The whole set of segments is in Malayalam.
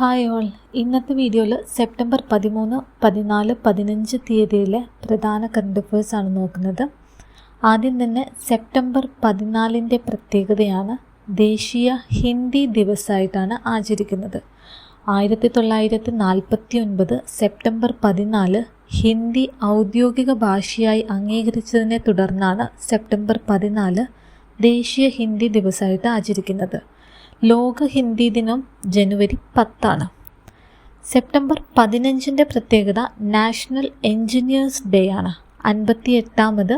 ഹായ് ഓൾ, ഇന്നത്തെ വീഡിയോയിൽ സെപ്റ്റംബർ 13, 14, 15 തീയതിയിലെ പ്രധാന കറണ്ട് അഫയേഴ്സ് ആണ് നോക്കുന്നത്. ആദ്യം തന്നെ സെപ്റ്റംബർ 14 പ്രത്യേകതയാണ് ദേശീയ ഹിന്ദി ദിവസമായിട്ടാണ് ആചരിക്കുന്നത്. 1949 സെപ്റ്റംബർ 14 ഹിന്ദി ഔദ്യോഗിക ഭാഷയായി അംഗീകരിച്ചതിനെ തുടർന്നാണ് സെപ്റ്റംബർ 14 ദേശീയ ഹിന്ദി ദിവസമായിട്ട് ആചരിക്കുന്നത്. ലോക ഹിന്ദി ദിനം ജനുവരി 10. സെപ്റ്റംബർ 15 പ്രത്യേകത നാഷണൽ എൻജിനീയേഴ്സ് ഡേ ആണ്. 58ാമത്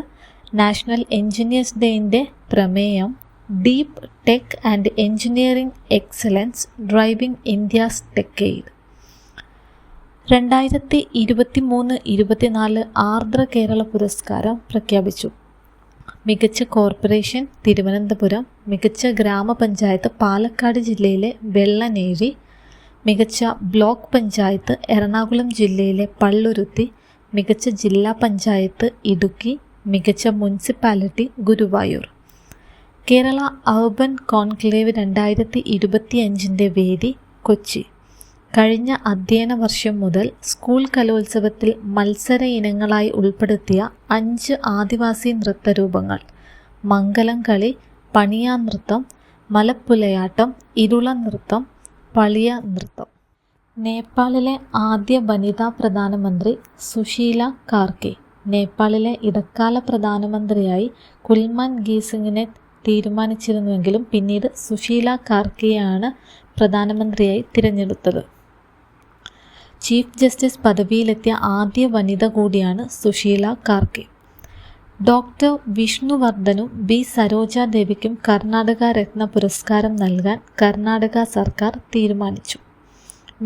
നാഷണൽ എൻജിനീയേഴ്സ് ഡേയിൻ്റെ പ്രമേയം deep tech and engineering excellence driving India's techade. 2023-24 ആർദ്ര കേരള പുരസ്കാരം പ്രഖ്യാപിച്ചു. മികച്ച കോർപ്പറേഷൻ തിരുവനന്തപുരം, മികച്ച ഗ്രാമപഞ്ചായത്ത് പാലക്കാട് ജില്ലയിലെ വെള്ളനേഴി, മികച്ച ബ്ലോക്ക് പഞ്ചായത്ത് എറണാകുളം ജില്ലയിലെ പള്ളുരുത്തി, മികച്ച ജില്ലാ പഞ്ചായത്ത് ഇടുക്കി, മികച്ച municipality Guruvayur. Kerala urban conclave 2025 വേദി കൊച്ചി. കഴിഞ്ഞ അധ്യയന വർഷം മുതൽ സ്കൂൾ കലോത്സവത്തിൽ മത്സര ഇനങ്ങളായി ഉൾപ്പെടുത്തിയ 5 ആദിവാസി നൃത്തരൂപങ്ങൾ മംഗലം കളി, പണിയാ നൃത്തം, മലപ്പുലയാട്ടം, ഇരുള നൃത്തം, പളിയ നൃത്തം. നേപ്പാളിലെ ആദ്യ വനിതാ പ്രധാനമന്ത്രി സുശീല കാർക്കെ. നേപ്പാളിലെ ഇടക്കാല പ്രധാനമന്ത്രിയായി കുൽമാൻ ഗീസിങ്ങിനെ തീരുമാനിച്ചിരുന്നുവെങ്കിലും പിന്നീട് സുശീല കാർക്കെയാണ് പ്രധാനമന്ത്രിയായി തിരഞ്ഞെടുത്തത്. ചീഫ് ജസ്റ്റിസ് പദവിയിലെത്തിയ ആദ്യ വനിത കൂടിയാണ് സുശീല കാർക്കെ. ഡോക്ടർ വിഷ്ണുവർദ്ധനും ബി സരോജാദേവിക്കും കർണാടക രത്ന പുരസ്കാരം നൽകാൻ കർണാടക സർക്കാർ തീരുമാനിച്ചു.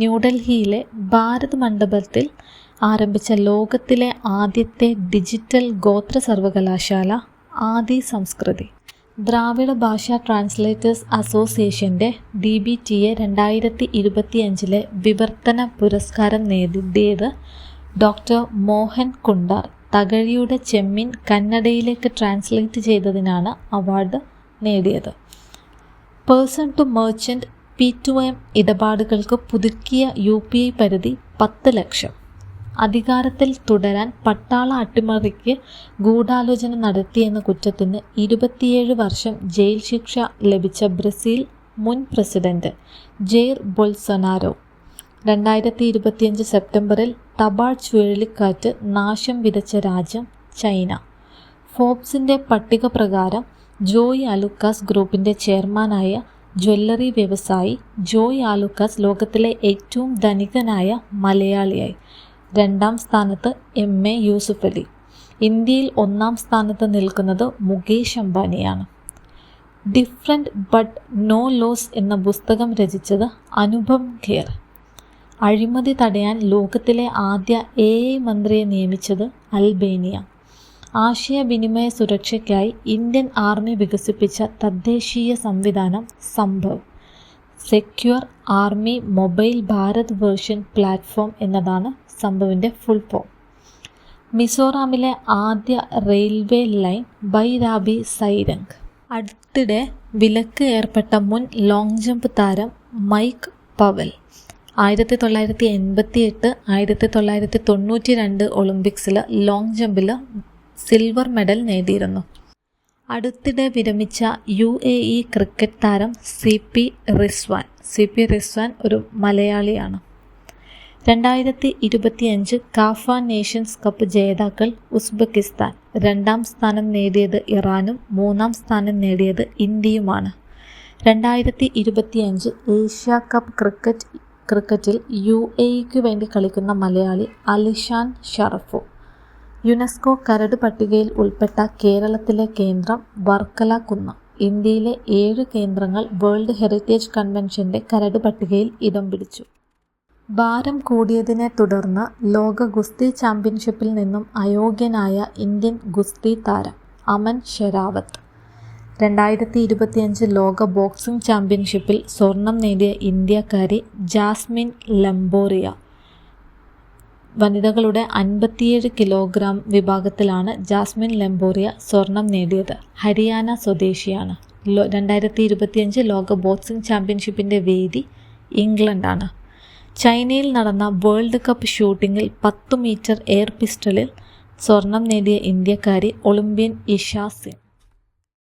ന്യൂഡൽഹിയിലെ ഭാരത് മണ്ഡപത്തിൽ ആരംഭിച്ച ലോകത്തിലെ ആദ്യത്തെ ഡിജിറ്റൽ ഗോത്ര സർവകലാശാല ആദി സംസ്കൃതി. ദ്രാവിഡ ഭാഷാ ട്രാൻസ്ലേറ്റേഴ്സ് അസോസിയേഷൻ്റെ DBTA 2025 വിവർത്തന പുരസ്കാരം നേടിയത് ഡോക്ടർ മോഹൻ കുണ്ടാർ. തകഴിയുടെ ചെമ്മീൻ കന്നഡയിലേക്ക് ട്രാൻസ്ലേറ്റ് ചെയ്തതിനാണ് അവാർഡ് നേടിയത്. പേഴ്സൺ ടു മെർച്ചൻ്റ് P2M ഇടപാടുകൾക്ക് പുതുക്കിയ UPI പരിധി 10 ലക്ഷം. അധികാരത്തിൽ തുടരാൻ പട്ടാള അട്ടിമറിക്ക് ഗൂഢാലോചന നടത്തിയെന്ന കുറ്റത്തിന് 27 വർഷം ജയിൽ ശിക്ഷ ലഭിച്ച ബ്രസീൽ മുൻ പ്രസിഡന്റ് ജെയർ ബൊൾസൊനാരോ. 2025 സെപ്റ്റംബറിൽ ടബാൾ ചുഴലിക്കാറ്റ് നാശം വിതച്ച രാജ്യം ചൈന. ഫോബ്സിൻ്റെ പട്ടിക പ്രകാരം ജോയ് ആലുക്കാസ് ഗ്രൂപ്പിൻ്റെ ചെയർമാനായ ജ്വല്ലറി വ്യവസായി ജോയ് ആലുക്കാസ് ലോകത്തിലെ ഏറ്റവും ധനികനായ മലയാളിയായി. 2ാം സ്ഥാനത്ത് MA യൂസുഫലി. ഇന്ത്യയിൽ 1ാം സ്ഥാനത്ത് നിൽക്കുന്നത് മുകേഷ് അംബാനിയാണ്. ഡിഫറൻറ്റ് ബട്ട് നോ ലോസ് എന്ന പുസ്തകം രചിച്ചത് അനുപം ഖേർ. അഴിമതി തടയാൻ ലോകത്തിലെ ആദ്യ AI മന്ത്രിയെ നിയമിച്ചത് അൽബേനിയ. ആശയവിനിമയ സുരക്ഷയ്ക്കായി ഇന്ത്യൻ ആർമി വികസിപ്പിച്ച തദ്ദേശീയ സംവിധാനം Sambhav. Secure army mobile Bharat version platform എന്നതാണ് സംഭവിൻ്റെ ഫുൾ ഫോം. മിസോറാമിലെ ആദ്യ റെയിൽവേ ലൈൻ ബൈരാബി സൈരംഗ്. അടുത്തിടെ വിലക്ക് ഏർപ്പെട്ട മുൻ ലോങ് ജമ്പ് താരം മൈക്ക് പവൽ 1988, 1992 ഒളിമ്പിക്സിൽ ലോങ് ജമ്പിൽ സിൽവർ മെഡൽ നേടിയിരുന്നു. അടുത്തിടെ വിരമിച്ച UAE ക്രിക്കറ്റ് താരം CP റിസ്വാൻ ഒരു മലയാളിയാണ്. 2025 കാഫ നേഷൻസ് കപ്പ് ജേതാക്കൾ ഉസ്ബെക്കിസ്ഥാൻ. 2ാം സ്ഥാനം നേടിയത് ഇറാനും 3ാം സ്ഥാനം നേടിയത് ഇന്ത്യയുമാണ്. 2025 ഏഷ്യ കപ്പ് ക്രിക്കറ്റിൽ UAEക്ക് വേണ്ടി കളിക്കുന്ന മലയാളി അലിഷാൻ ഷറഫു. യുനെസ്കോ കരട് പട്ടികയിൽ ഉൾപ്പെട്ട കേരളത്തിലെ കേന്ദ്രം വർക്കല കുന്ന്. ഇന്ത്യയിലെ 7 കേന്ദ്രങ്ങൾ വേൾഡ് ഹെറിറ്റേജ് കൺവെൻഷൻ്റെ കരട് പട്ടികയിൽ ഇടം പിടിച്ചു. ഭാരം കൂടിയതിനെ തുടർന്ന് ലോക ഗുസ്തി ചാമ്പ്യൻഷിപ്പിൽ നിന്നും അയോഗ്യനായ ഇന്ത്യൻ ഗുസ്തി താരം അമൻ ഷെരാവത്ത്. 2025 ലോക ബോക്സിംഗ് ചാമ്പ്യൻഷിപ്പിൽ സ്വർണം നേടിയ ഇന്ത്യക്കാരി ജാസ്മിൻ ലംബോറിയ. വനിതകളുടെ 57 കിലോഗ്രാം വിഭാഗത്തിലാണ് ജാസ്മിൻ ലംബോറിയ സ്വർണം നേടിയത്. ഹരിയാന സ്വദേശിയാണ്. 2025 ലോക ബോക്സിംഗ് ചാമ്പ്യൻഷിപ്പിൻ്റെ വേദി ഇംഗ്ലണ്ടാണ്. ചൈനയിൽ നടന്ന വേൾഡ് കപ്പ് ഷൂട്ടിങ്ങിൽ 10 മീറ്റർ എയർ പിസ്റ്റളിൽ സ്വർണം നേടിയ ഇന്ത്യക്കാരി ഒളിമ്പ്യൻ ഇഷ സിംഗ്.